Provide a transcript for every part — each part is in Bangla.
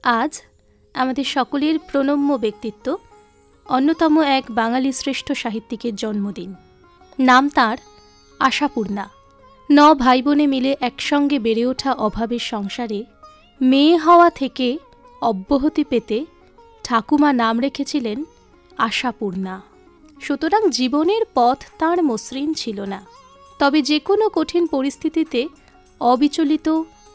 আজ আমাদের সকলের প্রণম্য ব্যক্তিত্ব, অন্যতম এক বাঙালি শ্রেষ্ঠ সাহিত্যিকের জন্মদিন। নাম তাঁর আশাপূর্ণা। 9 ভাই বোনে মিলে একসঙ্গে বেড়ে ওঠা অভাবের সংসারে মেয়ে হওয়া থেকে অব্যাহতি পেতে ঠাকুমা নাম রেখেছিলেন আশাপূর্ণা। সুতরাং জীবনের পথ তাঁর মসৃণ ছিল না, তবে যে কোনো কঠিন পরিস্থিতিতে অবিচলিত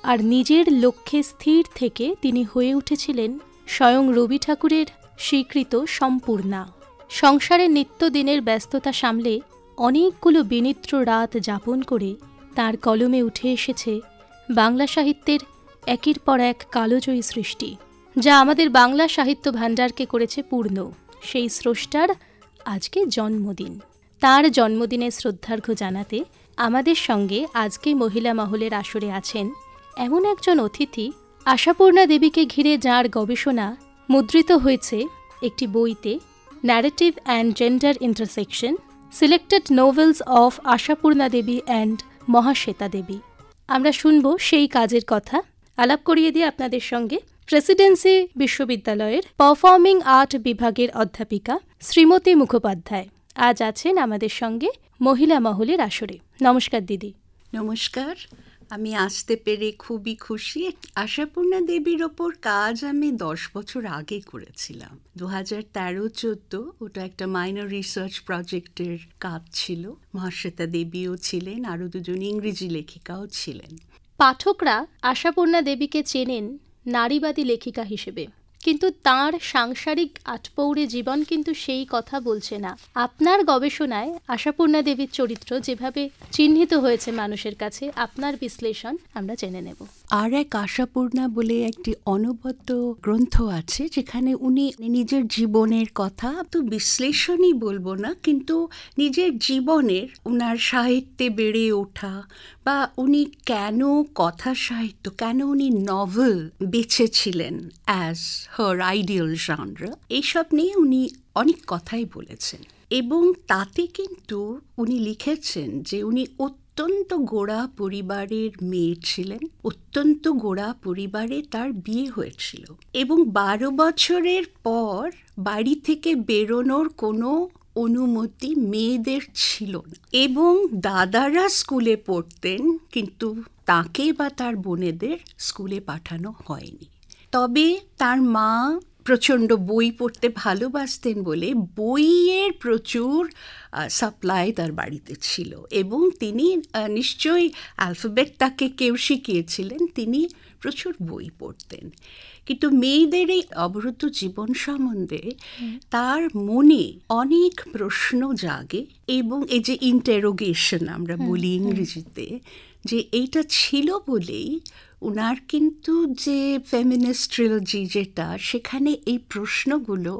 আর নিজের লক্ষ্যে স্থির থেকে তিনি হয়ে উঠেছিলেন স্বয়ং রবি ঠাকুরের স্বীকৃত সম্পূর্ণা। সংসারের নিত্যদিনের ব্যস্ততা সামলে অনেকগুলো বিনিদ্র রাত যাপন করে তার কলমে উঠে এসেছে বাংলা সাহিত্যের একের পর এক কালোজয়ী সৃষ্টি, যা আমাদের বাংলা সাহিত্য ভাণ্ডারকে করেছে পূর্ণ। সেই স্রষ্টার আজকে জন্মদিন। তার জন্মদিনে শ্রদ্ধার্ঘ্য জানাতে আমাদের সঙ্গে আজকে মহিলা মহলের আসরে আছেন এমন একজন অতিথি, আশাপূর্ণা দেবীকে ঘিরে যাঁর গবেষণা মুদ্রিত হয়েছে একটি বইতে, narrative and gender intersection, selected novels of Ashapurna Devi and Mahasweta Devi. আমরা শুনব সেই কাজের কথা। আলাপ করিয়ে দিয়ে আপনাদের সঙ্গে প্রেসিডেন্সি বিশ্ববিদ্যালয়ের পারফর্মিং আর্ট বিভাগের অধ্যাপিকা শ্রীমতী মুখোপাধ্যায় আজ আছেন আমাদের সঙ্গে মহিলা মহলের আসরে। নমস্কার দিদি। নমস্কার, আমি আসতে পেরে খুবই খুশি। আশাপূর্ণা দেবীর ওপর কাজ আমি 10 বছর আগে করেছিলাম, 2013-14। ওটা একটা মাইনর রিসার্চ প্রজেক্টের কাজ ছিল। মহাশ্বেতা দেবীও ছিলেন, আরও 2জন ইংরেজি লেখিকাও ছিলেন। পাঠকরা আশাপূর্ণা দেবীকে চেনেন নারীবাদী লেখিকা হিসেবে, কিন্তু তাঁর সাংসারিক আটপৌরে জীবন কিন্তু সেই কথা বলছে না। আপনার গবেষণায় আশাপূর্ণা দেবীর চরিত্র যেভাবে চিহ্নিত হয়েছে মানুষের কাছে, আপনার বিশ্লেষণ আমরা জেনে নেব। আর এক আশাপূর্ণা বলে একটি অনবদ্য গ্রন্থ আছে, যেখানে উনি নিজের জীবনের কথা, তো বিশ্লেষণই বলবো না, কিন্তু নিজের জীবনের, উনার সাহিত্যে বেড়ে ওঠা, বা উনি কেন কথা সাহিত্য, কেন উনি নভেল বেছেছিলেন অ্যাজ হার আইডিয়াল জনরা, এইসব নিয়ে উনি অনেক কথাই বলেছেন। এবং তাতে কিন্তু উনি লিখেছেন যে উনি অত্যন্ত গোঁড়া পরিবারের মেয়ে ছিলেন, অত্যন্ত গোঁড়া পরিবারে তার বিয়ে হয়েছিল, এবং 12 বছরের পর বাড়ি থেকে বেরোনোর কোনো অনুমতি মেয়েদের ছিল না, এবং দাদারা স্কুলে পড়তেন কিন্তু তাকে বা তার বোনেদের স্কুলে পাঠানো হয়নি। তবে তার মা প্রচণ্ড বই পড়তে ভালোবাসতেন বলে বইয়ের প্রচুর সাপ্লাই তার বাড়িতে ছিল, এবং তিনি নিশ্চয়ই অ্যালফাবেট তাকে কেউ শিখিয়েছিলেন, তিনি প্রচুর বই পড়তেন। কিন্তু মেয়েদের এই অবরুদ্ধ জীবন সম্বন্ধে তার মনে অনেক প্রশ্ন জাগে, এবং এই যে ইন্টারোগেশন আমরা বলি ইংরেজিতে, যে এইটা ছিল বলেই উনার কিন্তু যে ফেমিনিস্ট ট্রিলজি যেটা, সেখানে এই প্রশ্নগুলো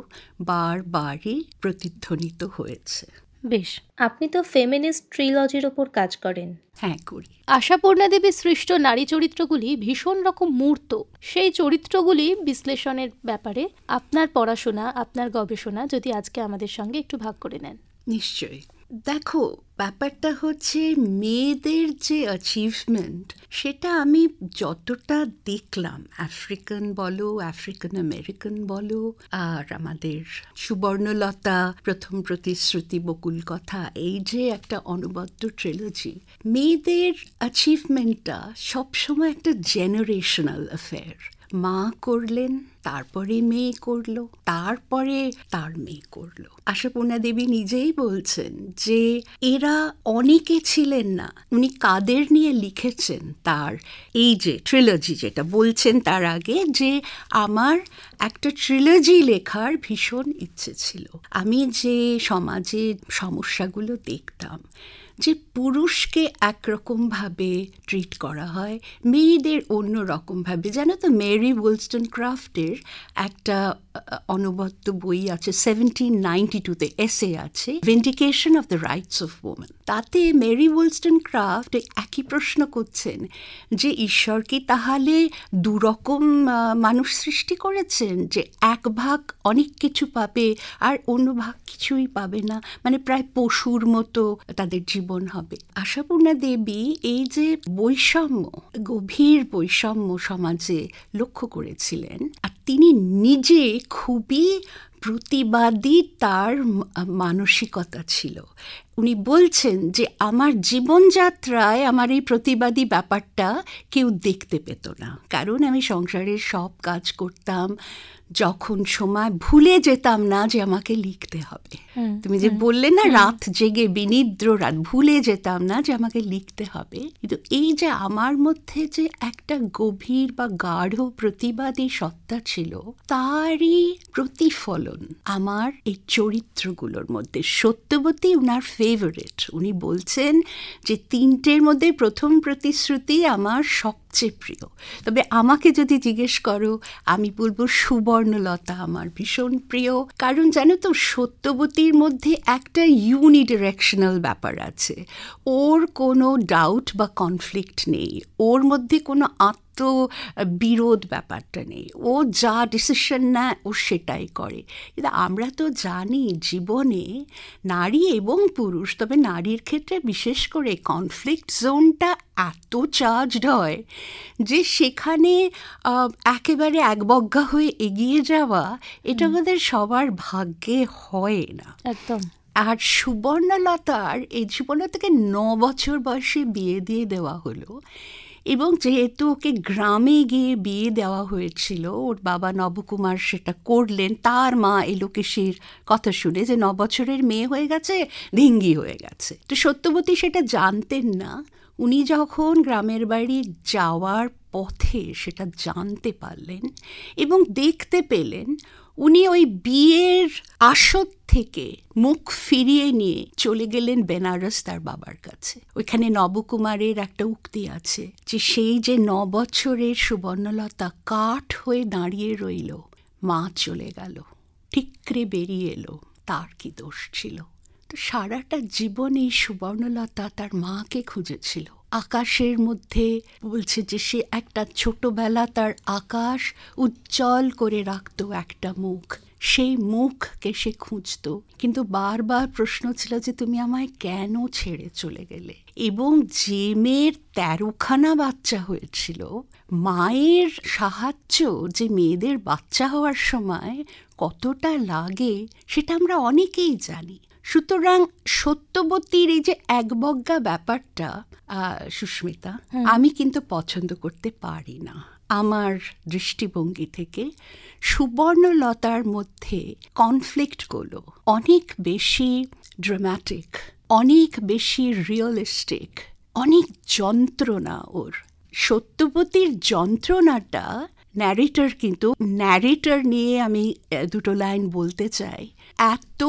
বারবারই প্রতিধ্বনিত হয়েছে। বেশ, আপনি তো ফেমিনিস্ট ট্রিলজির ওপর কাজ করেন। হ্যাঁ, করি। আশাপূর্ণা দেবীর সৃষ্ট নারী চরিত্রগুলি ভীষণ রকম মূর্ত। সেই চরিত্রগুলি বিশ্লেষণের ব্যাপারে আপনার পড়াশোনা, আপনার গবেষণা যদি আজকে আমাদের সঙ্গে একটু ভাগ করে নেন। নিশ্চয়ই। দেখো, ব্যাপারটা হচ্ছে মেয়েদের যে অ্যাচিভমেন্ট, সেটা আমি যতটা দেখলাম, আফ্রিকান বলো, আফ্রিকান আমেরিকান বলো, আর আমাদের সুবর্ণলতা, প্রথম প্রতিশ্রুতি, বকুল কথা, এই যে একটা অনবদ্য ট্রিলজি, মেয়েদের অ্যাচিভমেন্টটা সবসময় একটা জেনারেশনাল অ্যাফেয়ার। মা করলেন, তারপরে মেয়ে করলো, তারপরে তার মেয়ে করলো। আশাপূর্ণা দেবী নিজেই বলছেন যে এরা অনেকে ছিলেন না। উনি কাদের নিয়ে লিখেছেন তার এই যে ট্রিলজি, যেটা বলছেন তার আগে, যে আমার একটা ট্রিলজি লেখার ভীষণ ইচ্ছে ছিল। আমি যে সমাজে সমস্যাগুলো দেখতাম, যে পুরুষকে একরকমভাবে ট্রিট করা হয়, মেয়েদের অন্য রকমভাবে। জানো তো, মেরি ওলস্টনক্রাফটের একটা অনবদ্য বই আছে, 1792-তে এসে আছে, vindication of the rights of women. তাতে মেরি ওলস্টনক্রাফট একই প্রশ্ন করছেন যে ঈশ্বর কি তাহলে দুরকম মানুষ সৃষ্টি করেছেন, যে এক ভাগ অনেক কিছু পাবে আর অন্য ভাগ কিছুই পাবে না, মানে প্রায় পশুর মতো তাদের জীবন জীবন হবে। আশাপূর্ণা দেবী এই যে বৈষম্য, গভীর বৈষম্য সমাজে লক্ষ্য করেছিলেন, আর তিনি নিজে খুবই প্রতিবাদী তার মানসিকতা ছিল। উনি বলছেন যে আমার জীবনযাত্রায় আমার এই প্রতিবাদী ব্যাপারটা কেউ দেখতে পেত না, কারণ আমি সংসারের সব কাজ করতাম, যখন সময় ভুলে যেতাম না যে আমাকে লিখতে হবে। তুমি যে বললে না, রাত জেগে বিনিদ্র রাত, ভুলে যেতাম না যে আমাকে লিখতে হবে। কিন্তু এই যে আমার মধ্যে যে একটা গভীর বা গাঢ় প্রতিবাদী সত্তা ছিল, তারই প্রতিফলন আমার এই চরিত্রগুলোর মধ্যে। সত্যবতী উনার ফেভারিট। উনি বলছেন যে 3টের মধ্যে প্রথম প্রতিশ্রুতি আমার সবচেয়ে প্রিয়। তবে আমাকে যদি জিজ্ঞেস করো, আমি বলবো সুবর্ণলতা আমার ভীষণ প্রিয়। কারণ জানো তো, সত্যবতীর মধ্যে একটা ইউনিডিরেকশনাল ব্যাপার আছে। ওর কোনো ডাউট বা কনফ্লিক্ট নেই, ওর মধ্যে কোনো বিরোধ ব্যাপারটা নেই। ও যা ডিসিশন নেয় ও সেটাই করে। কিন্তু আমরা তো জানি জীবনে নারী এবং পুরুষ, তবে নারীর ক্ষেত্রে বিশেষ করে কনফ্লিক্ট জোনটা এত চার্জড হয় যে সেখানে একেবারে একবজ্ঞা হয়ে এগিয়ে যাওয়া, এটা আমাদের সবার ভাগ্যে হয় না একদম। আর সুবর্ণলতার এই সুবর্ণলতাকে 9 বছর বয়সে বিয়ে দিয়ে দেওয়া হলো, এবং যেহেতু ওকে গ্রামে গিয়ে বিয়ে দেওয়া হয়েছিল, ওর বাবা নবকুমার সেটা করলেন, তার মা এলোকেশীর কথা শুনে যে 9 বছরের মেয়ে হয়ে গেছে, ধিঙ্গি হয়ে গেছে। তো সত্যবতী সেটা জানতেন না। উনি যখন গ্রামের বাড়ি যাওয়ার পথে সেটা জানতে পারলেন এবং দেখতে পেলেন, উনি ওই বিয়ের আসর থেকে মুখ ফিরিয়ে নিয়ে চলে গেলেন বেনারস তার বাবার কাছে। ওইখানে নবকুমারের একটা উক্তি আছে যে সেই যে 9 বছরের সুবর্ণলতা কাঠ হয়ে দাঁড়িয়ে রইল, মা চলে গেল, ঠিকরে বেরিয়ে এলো, তার কি দোষ ছিল? তো সারাটা জীবনে সুবর্ণলতা তার মাকে খুঁজেছিল। আকাশের মধ্যে বলছে যে সে একটা ছোটবেলা তার আকাশ উজ্জ্বল করে রাখতো একটা মুখ, সেই মুখকে সে খুঁজত। কিন্তু বারবার প্রশ্ন ছিল যে তুমি আমায় কেন ছেড়ে চলে গেলে? এবং যে মেয়ের 13খানা বাচ্চা হয়েছিল, মায়ের সাহায্য যে মেয়েদের বাচ্চা হওয়ার সময় কতটা লাগে সেটা আমরা অনেকেই জানি। সুতরাং সত্যবতীর এই যে একবজ্ঞা ব্যাপারটা, সুস্মিতা, আমি কিন্তু পছন্দ করতে পারি না। আমার দৃষ্টিভঙ্গি থেকে সুবর্ণলতার মধ্যে কনফ্লিক্টগুলো অনেক বেশি ড্রামাটিক, অনেক বেশি রিয়েলিস্টিক, অনেক যন্ত্রণা ওর। সত্যবতীর যন্ত্রণাটা ন্যারেটর, কিন্তু ন্যারেটর নিয়ে আমি 2 লাইন বলতে চাই। এত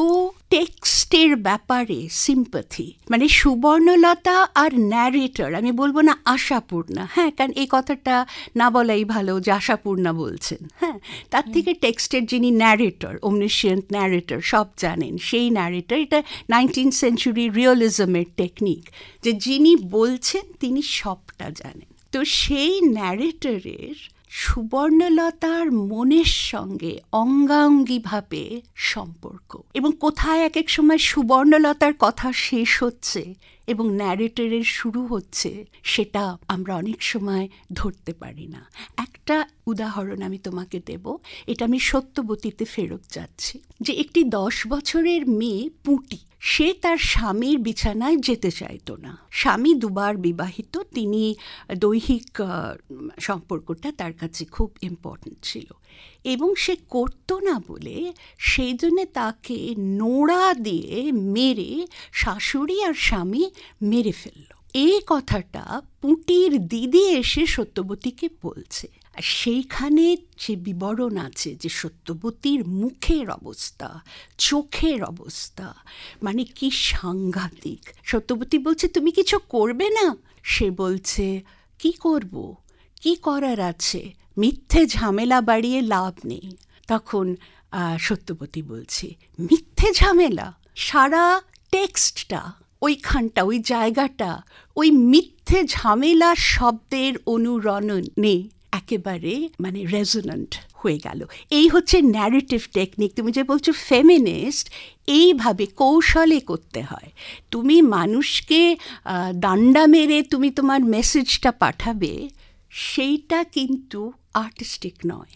টেক্সটের ব্যাপারে সিম্প্যাথি, মানে সুবর্ণলতা আর ন্যারেটর, আমি বলবো না আশাপূর্ণা, হ্যাঁ, কারণ এই কথাটা না বলাই ভালো যে আশাপূর্ণা বলছেন, হ্যাঁ, তার থেকে টেক্সটের যিনি ন্যারেটর, ওমনিশিয়েন্ট ন্যারেটর, সব জানেন, সেই ন্যারেটর, এটা 19th সেঞ্চুরি রিয়েলিজমের টেকনিক, যে যিনি বলছেন তিনি সবটা জানেন। তো সেই ন্যারেটরের সুবর্ণলতার মনের সঙ্গে অঙ্গাঙ্গিভাবে সম্পর্ক, এবং কোথায় এক এক সময় সুবর্ণলতার কথা শেষ হচ্ছে এবং ন্যারেটরের শুরু হচ্ছে, সেটা আমরা অনেক সময় ধরতে পারি না। একটা উদাহরণ আমি তোমাকে দেব, এটা আমি সত্যবতীতে ফেরত যাচ্ছি, যে একটি 10 বছরের মেয়ে পুঁটি, সে তার স্বামীর বিছানায় যেতে চাইতো না। স্বামী 2বার বিবাহিত, তিনি দৈহিক সম্পর্কটা তার কাছে খুব ইম্পর্ট্যান্ট ছিল, এবং সে করতো না বলে সেই জন্যে তাকে নোড়া দিয়ে মেরে শাশুড়ি আর স্বামী মেরে ফেলল। এই কথাটা পুঁটির দিদি এসে সত্যবতীকে বলছে। আর সেইখানে যে বিবরণ আছে যে সত্যবতীর মুখের অবস্থা, চোখের অবস্থা, মানে কি সাংঘাতিক। সত্যবতী বলছে তুমি কিছু করবে না? সে বলছে কি করব, কি করার আছে, মিথ্যে ঝামেলা বাড়িয়ে লাভ নেই। তখন সত্যবতী বলছে মিথ্যে ঝামেলা? সারা টেক্সটটা, ওইখানটা, ওই জায়গাটা ওই মিথ্যে ঝামেলা শব্দের অনুরণনে একেবারে মানে রেজোন্যান্ট হয়ে গেল। এই হচ্ছে ন্যারেটিভ টেকনিক। তুমি যে বলছো ফেমিনিস্ট, এইভাবে কৌশলে করতে হয়। তুমি মানুষকে ডান্ডা মেরে তুমি তোমার মেসেজটা পাঠাবে, সেইটা কিন্তু আর্টিস্টিক নয়।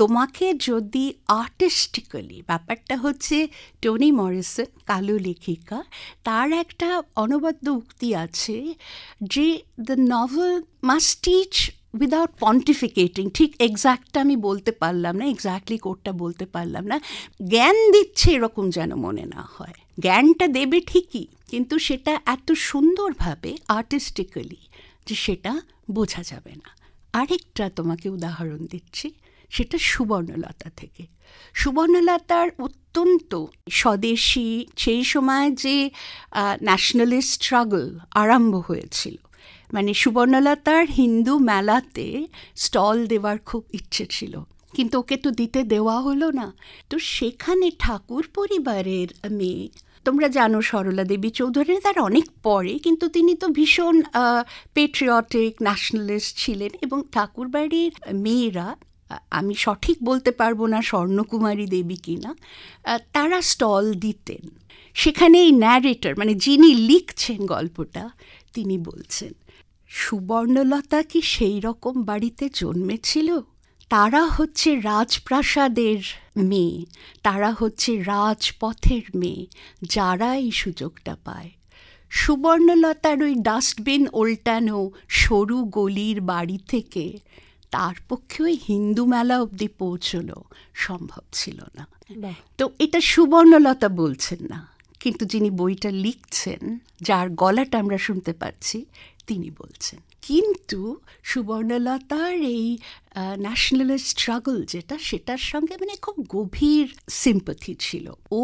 তোমাকে যদি আর্টিস্টিক্যালি, ব্যাপারটা হচ্ছে টনি মরিসন, কালো লেখিকা, তার একটা অনবদ্য উক্তি আছে যে the novel must teach without pontificating. ঠিক এক্স্যাক্টটা আমি বলতে পারলাম না, এক্স্যাক্টলি কোডটা বলতে পারলাম না। জ্ঞান দিচ্ছে এরকম যেন মনে না হয়। জ্ঞানটা দেবে ঠিকই, কিন্তু সেটা এত সুন্দরভাবে আর্টিস্টিক্যালি যে সেটা বোঝা যাবে না। আরেকটা তোমাকে উদাহরণ দিচ্ছি, সেটা সুবর্ণলতা থেকে। সুবর্ণলতার অত্যন্ত স্বদেশী, সেই সময় যে ন্যাশনালিস্ট স্ট্রাগল আরম্ভ হয়েছিল, মানে সুবর্ণলতার হিন্দু মেলাতে স্টল দেওয়ার খুব ইচ্ছে ছিল, কিন্তু ওকে তো দিতে দেওয়া হলো না। তো সেখানে ঠাকুর পরিবারের মেয়ে, তোমরা জানো সরলা দেবী চৌধুরী, তার অনেক পরে, কিন্তু তিনি তো ভীষণ পেট্রিয়টিক ন্যাশনালিস্ট ছিলেন। এবং ঠাকুরবাড়ির মেয়েরা, আমি সঠিক বলতে পারবো না স্বর্ণকুমারী দেবী কিনা, তারা স্টল দিতেন। সেখানে এই ন্যারেটর, মানে যিনি লিখছেন গল্পটা, তিনি বলছেন সুবর্ণলতা কি সেই রকম বাড়িতে জন্মেছিল? তারা হচ্ছে রাজপ্রাসাদের মেয়ে, তারা হচ্ছে রাজপথের মেয়ে, যারা এই সুযোগটা পায়। সুবর্ণলতার ওই ডাস্টবিন ওল্টানো সরু গলির বাড়ি থেকে তার পক্ষে ওই হিন্দু মেলা অবধি পৌঁছনো সম্ভব ছিল না। তো এটা সুবর্ণলতা বলছেন না, কিন্তু যিনি বইটা লিখছেন, যার গলাটা আমরা শুনতে পাচ্ছি, তিনি বলছেন। কিন্তু সুবর্ণলতার এই ন্যাশনালিস্ট স্ট্রাগল যেটা, সেটার সঙ্গে মানে খুব গভীর সিম্প্যাথি ছিল। ও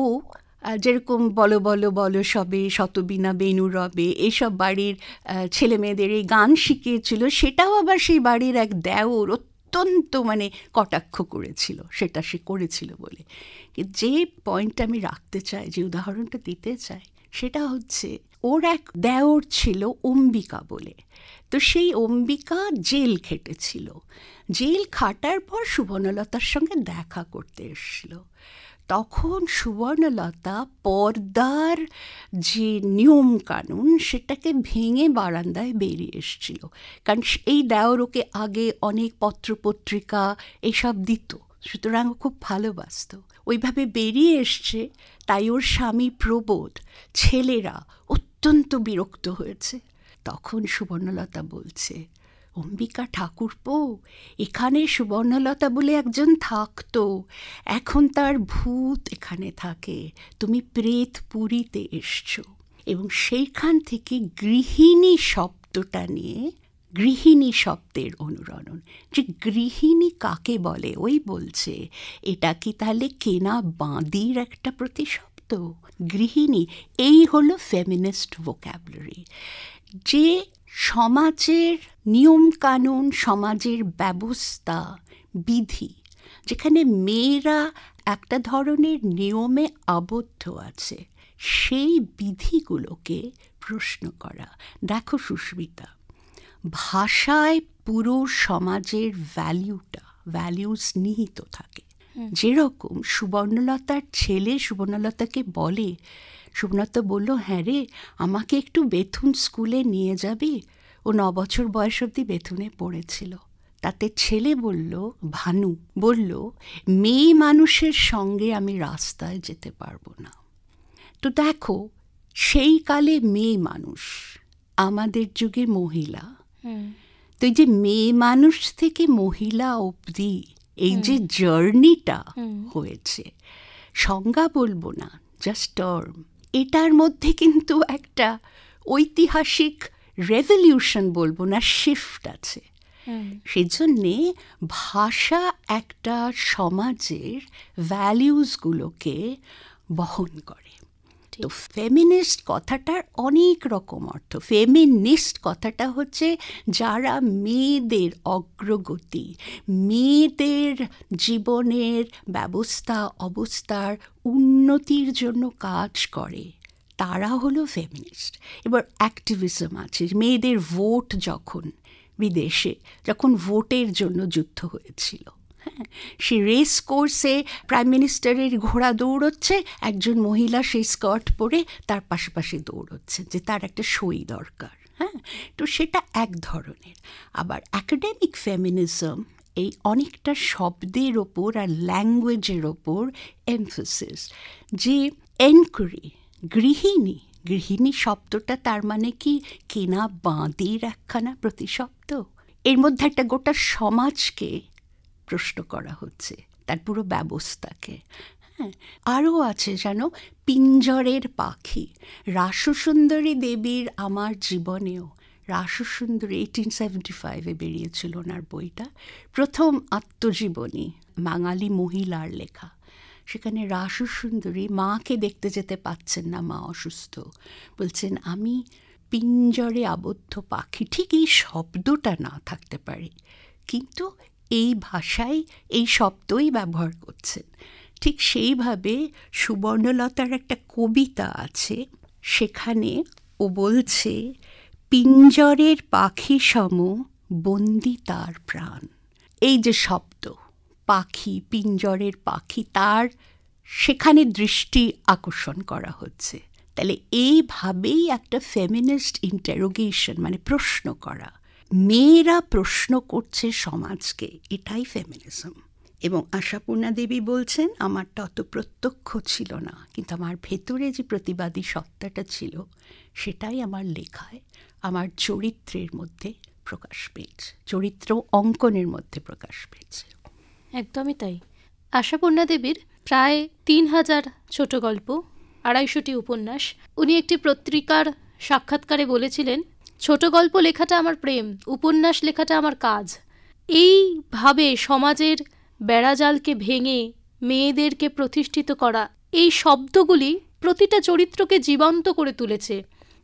যেরকম বলো বলো বলো সবে শতবীণা বেনু রবে, এইসব বাড়ির ছেলে মেয়েদের এই গান শিখিয়েছিল, সেটাও আবার সেই বাড়ির এক দেওর অত্যন্ত মানে কটাক্ষ করেছিল, সেটা সে করেছিল বলে। যে পয়েন্টটা আমি রাখতে চাই, যে উদাহরণটা দিতে চাই, সেটা হচ্ছে ওর এক দেওর ছিল অম্বিকা বলে। তো সেই অম্বিকা জেল খেটেছিল। জেল খাটার পর সুবর্ণলতার সঙ্গে দেখা করতে এসেছিল। তখন সুবর্ণলতা পর্দার যে নিয়ম কানুন, সেটাকে ভেঙে বারান্দায় বেরিয়ে এসেছিল। কারণ এই দেওর ওকে আগে অনেক পত্রপত্রিকা এসব দিত, সুতরাং ও খুব ভালোবাসত। ওইভাবে বেরিয়ে এসছে, তাই ওর স্বামী প্রবোধ, ছেলেরা অত্যন্ত বিরক্ত হয়েছে। তখন সুবর্ণলতা বলছে, অম্বিকা ঠাকুরপো, এখানে সুবর্ণলতা বলে একজন থাকতো, এখন তার ভূত এখানে থাকে, তুমি প্রেতপুরীতে এসছো। এবং সেইখান থেকে গৃহিণী শব্দটা নিয়ে, গৃহিণী শব্দের অনুরণন, যে গৃহিণী কাকে বলে, ওই বলছে এটা কি তাহলে কেনা বাঁদির একটা প্রতিশব্দ? গৃহিণী, এই হলো ফেমিনিস্ট ভোক্যাবুলারি। যে সমাজের নিয়ম কানুন, সমাজের ব্যবস্থা বিধি, যেখানে মেয়েরা একটা ধরনের নিয়মে আবদ্ধ আছে, সেই বিধিগুলোকে প্রশ্ন করা। দেখো সুস্মিতা, ভাষায় পুরো সমাজের ভ্যালিউজ নিহিত থাকে। যেরকম সুবর্ণলতার ছেলে সুবর্ণলতাকে বলে, সুবর্ণলতা বলল, হ্যাঁ রে, আমাকে একটু বেথুন স্কুলে নিয়ে যাবি? ও 9 বছর বয়স অবধি বেথুনে পড়েছিল। তাতে ছেলে বলল, ভানু বলল, মেয়ে মানুষের সঙ্গে আমি রাস্তায় যেতে পারবো না। তো দেখো, সেই কালে মেয়ে মানুষ, আমাদের যুগে মহিলা। তো এই যে মেয়ে মানুষ থেকে মহিলা অবধি এই যে জার্নিটা হয়েছে, সংজ্ঞা বলবো না, জাস্ট টার্ম, এটার মধ্যে কিন্তু একটা ঐতিহাসিক রেভলিউশন বলবো না, শিফট আছে। সেজন্যে ভাষা একটা সমাজের ভ্যালিউজগুলোকে বহন করে। তো ফেমিনিস্ট কথাটার অনেক রকম অর্থ। ফেমিনিস্ট কথাটা হচ্ছে যারা মেয়েদের অগ্রগতি, মেয়েদের জীবনের ব্যবস্থা অবস্থার উন্নতির জন্য কাজ করে, তারা হলো ফেমিনিস্ট। এবার অ্যাক্টিভিজম আছে, মেয়েদের ভোট যখন বিদেশে, যখন ভোটের জন্য যুদ্ধ হয়েছিল, হ্যাঁ, সে রেস কোর্সে প্রাইম মিনিস্টারের ঘোড়া দৌড়চ্ছে, একজন মহিলা সেই স্কার্ট পরে তার পাশাপাশি দৌড়চ্ছে, যে তার একটা সই দরকার। হ্যাঁ, তো সেটা এক ধরনের। আবার অ্যাকাডেমিক ফেমিনিজম এই অনেকটা শব্দের ওপর আর ল্যাঙ্গুয়েজের ওপর এমফোসিস, যে এনকোয়ারি, গৃহিণী শব্দটা তার মানে কি কেনা বাঁধির একখানা প্রতিশব্দ? এর মধ্যে একটা গোটা সমাজকে প্রশ্ন করা হচ্ছে, তার পুরো ব্যবস্থাকে। হ্যাঁ, আরও আছে জানো, পিঞ্জরের পাখি। রাসসুন্দরী দেবীর আমার জীবনেও, রাসসুন্দরী 1875-এ বেরিয়েছিল ওনার বইটা, প্রথম আত্মজীবনী বাঙালি মহিলার লেখা। সেখানে রাসসুন্দরী মাকে দেখতে যেতে পাচ্ছেন না, মা অসুস্থ, বলছেন আমি পিঞ্জরে আবদ্ধ পাখি। ঠিক এই শব্দটা না থাকতে পারে, কিন্তু এই ভাষায় এই শব্দই ব্যবহার করছেন। ঠিক সেইভাবে সুবর্ণলতার একটা কবিতা আছে, সেখানে ও বলছে পিঞ্জরের পাখি সম বন্দি তার প্রাণ। এই যে শব্দ পাখি, পিঞ্জরের পাখি, তার সেখানে দৃষ্টি আকর্ষণ করা হচ্ছে। তাহলে এইভাবেই একটা ফেমিনিস্ট ইন্টারোগেশন, মানে প্রশ্ন করা, মেয়েরা প্রশ্ন করছে সমাজকে, এটাই ফেমিনিজম। এবং আশাপূর্ণা দেবী বলছেন আমারটা অত প্রত্যক্ষ ছিল না, কিন্তু আমার ভেতরে যে প্রতিবাদী সত্তাটা ছিল সেটাই আমার লেখায়, আমার চরিত্রের মধ্যে প্রকাশ পেয়েছে, চরিত্র অঙ্কনের মধ্যে প্রকাশ পেয়েছে। একদমই তাই। আশাপূর্ণা দেবীর প্রায় 3000 ছোট গল্প, 250টি উপন্যাস। উনি একটি পত্রিকার সাক্ষাৎকারে বলেছিলেন, ছোট গল্প লেখাটা আমার প্রেম, উপন্যাস লেখাটা আমার কাজ। এইভাবে সমাজের বেড়াজালকে ভেঙে মেয়েদেরকে প্রতিষ্ঠিত করা, এই শব্দগুলি প্রতিটা চরিত্রকে জীবন্ত করে তুলেছে।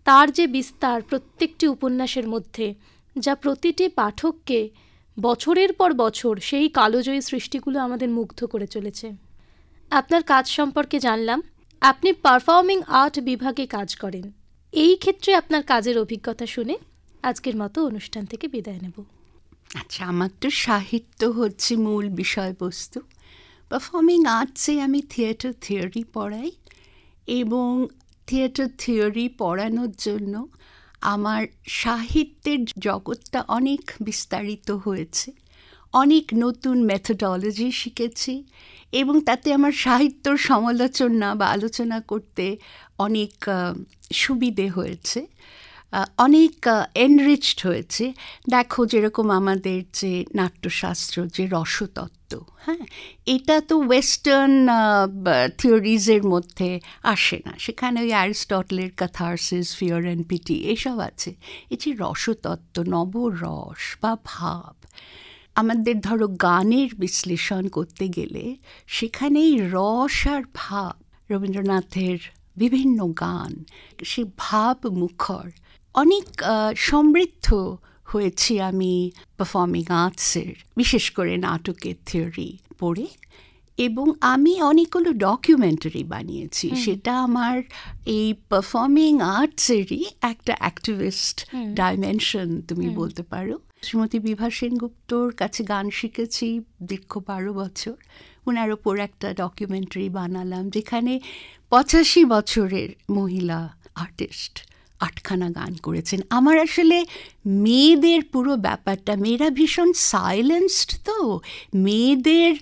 তার যে বিস্তার প্রত্যেকটি উপন্যাসের মধ্যে, যা প্রতিটি পাঠককে বছরের পর বছর সেই কালোজয়ী সৃষ্টিগুলো আমাদের মুগ্ধ করে চলেছে। আপনার কাজ সম্পর্কে জানলাম, আপনি পারফর্মিং আর্ট বিভাগে কাজ করেন। এই ক্ষেত্রে আপনার কাজের অভিজ্ঞতা শুনে আজকের মতো অনুষ্ঠান থেকে বিদায় নেব। আচ্ছা, আমার তো সাহিত্য হচ্ছে মূল বিষয়বস্তু। পারফর্মিং আর্টসে আমি থিয়েটার থিওরি পড়াই, এবং থিয়েটার থিওরি পড়ানোর জন্য আমার সাহিত্যের জগৎটা অনেক বিস্তারিত হয়েছে, অনেক নতুন মেথোডলজি শিখেছি, এবং তাতে আমার সাহিত্যর সমালোচনা বা আলোচনা করতে অনেক সুবিধে হয়েছে, অনেক এনরিচড হয়েছে। দেখো, যেরকম আমাদের যে নাট্যশাস্ত্র, যে রসতত্ত্ব, হ্যাঁ, এটা তো ওয়েস্টার্ন থিওরিজের মধ্যে আসে না। সেখানে ওই অ্যারিস্টটলের ক্যাথারসিস, ফিয়ার অ্যান্ড পিটি এসব আছে। এই যে রসতত্ত্ব, নবরস বা ভাব, আমাদের ধরো গানের বিশ্লেষণ করতে গেলে সেখানেই রস আর ভাব, রবীন্দ্রনাথের বিভিন্ন গান, সে ভাব মুখর, অনেক সমৃদ্ধ হয়েছি আমি পারফর্মিং আর্টসের, বিশেষ করে নাটকের থিওরি পড়ে। এবং আমি অনেকগুলো ডকুমেন্টারি বানিয়েছি, সেটা আমার এই পারফর্মিং আর্টসেরই একটা অ্যাক্টিভিস্ট ডাইমেনশন তুমি বলতে পারো। শ্রীমতী বিভা সেনগুপ্তর কাছে গান শিখেছি দীর্ঘ 12 বছর, ওনার ওপর একটা ডকুমেন্টারি বানালাম, যেখানে 85 বছরের মহিলা আর্টিস্ট 8খানা গান করেছেন। আমার আসলে মেয়েদের পুরো ব্যাপারটা, মেয়েরা ভীষণ সাইলেন্সড, তো মেয়েদের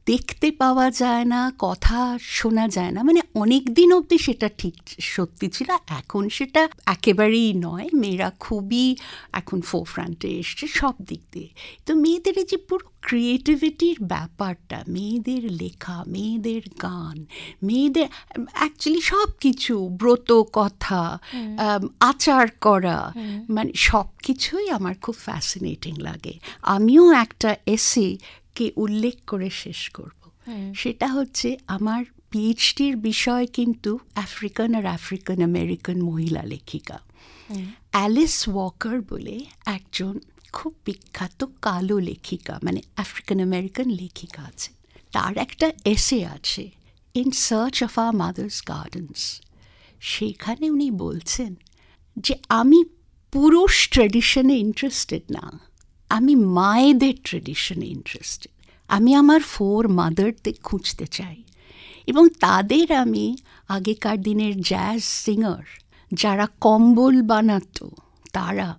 দেখতে পাওয়া যায় না, কথা শোনা যায় না, মানে অনেক দিন অবধি সেটা ঠিক সত্যি ছিল, এখন সেটা একেবারেই নয়। মেয়েরা খুবই এখন ফোরফ্রন্টে এসছে সব দিক দিয়ে। তো মেয়েদের যে পুরো ক্রিয়েটিভিটির ব্যাপারটা, মেয়েদের লেখা, মেয়েদের গান, মেয়েদের অ্যাকচুয়ালি সব কিছু, ব্রত কথা, আচার করা, মানে সব কিছুই আমার খুব ফ্যাসিনেটিং লাগে। আমিও একটা এসেকে উল্লেখ করে শেষ করব, সেটা হচ্ছে আমার পিএইচডির বিষয় কিন্তু আফ্রিকান আর আফ্রিকান আমেরিকান মহিলা লেখিকা। অ্যালিস ওয়াকার বলে একজন খুব বিখ্যাত কালো লেখিকা, মানে আফ্রিকান আমেরিকান লেখিকা আছে। তার একটা এসে আছে, in search of our mother's gardens. সেখানে উনি বলছেন যে আমি পুরুষ ট্রেডিশনে ইন্টারেস্টেড না, আমি মায়েদের ট্রেডিশনে ইন্টারেস্টেড। আমি আমার ফোর মাদারদের খুঁজতে চাই, এবং তাদের আমি আগেকার দিনের জ্যাজ সিঙ্গার, যারা কম্বল বানাতো তারা,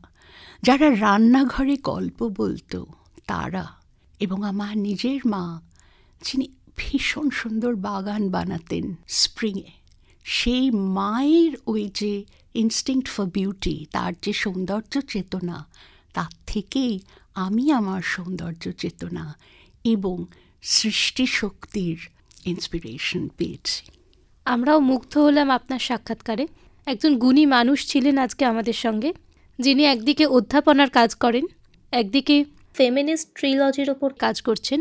যারা রান্নাঘরে গল্প বলতো তারা, এবং আমার নিজের মা যিনি ভীষণ সুন্দর বাগান বানাতেন স্প্রিংয়ে, সেই মায়ের ওই যে ইনস্টিংক্ট ফর বিউটি, তার যে সৌন্দর্য চেতনা, তার থেকেই আমি আমার সৌন্দর্য চেতনা এবং সৃষ্টিশক্তির ইন্সপিরেশন পেয়েছি। আমরাও মুগ্ধ হলাম আপনার সাক্ষাৎকারে। একজন গুণী মানুষ ছিলেন আজকে আমাদের সঙ্গে, যিনি একদিকে অধ্যাপনার কাজ করেন, একদিকে ফেমিনিস্ট ট্রিলজির ওপর কাজ করছেন,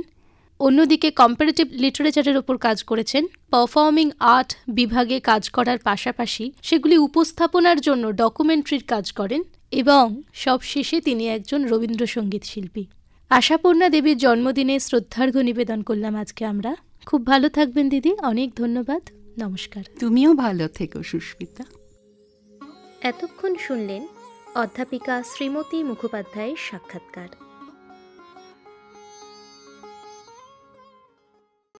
অন্যদিকে কম্পারেটিভ লিটারেচারের ওপর কাজ করেছেন, পারফর্মিং আর্ট বিভাগে কাজ করার পাশাপাশি সেগুলি উপস্থাপনার জন্য ডকুমেন্টারির কাজ করেন, এবং সবশেষে তিনি একজন রবীন্দ্রসঙ্গীত শিল্পী। আশাপূর্ণা দেবীর জন্মদিনে শ্রদ্ধার্ঘ্য নিবেদন করলাম আজকে আমরা। খুব ভালো থাকবেন দিদি, অনেক ধন্যবাদ, নমস্কার। তুমিও ভালো থেকো সুস্মিতা। এতক্ষণ শুনলেন অধ্যাপিকা শ্রীমতী মুখোপাধ্যায়ের সাক্ষাৎকার।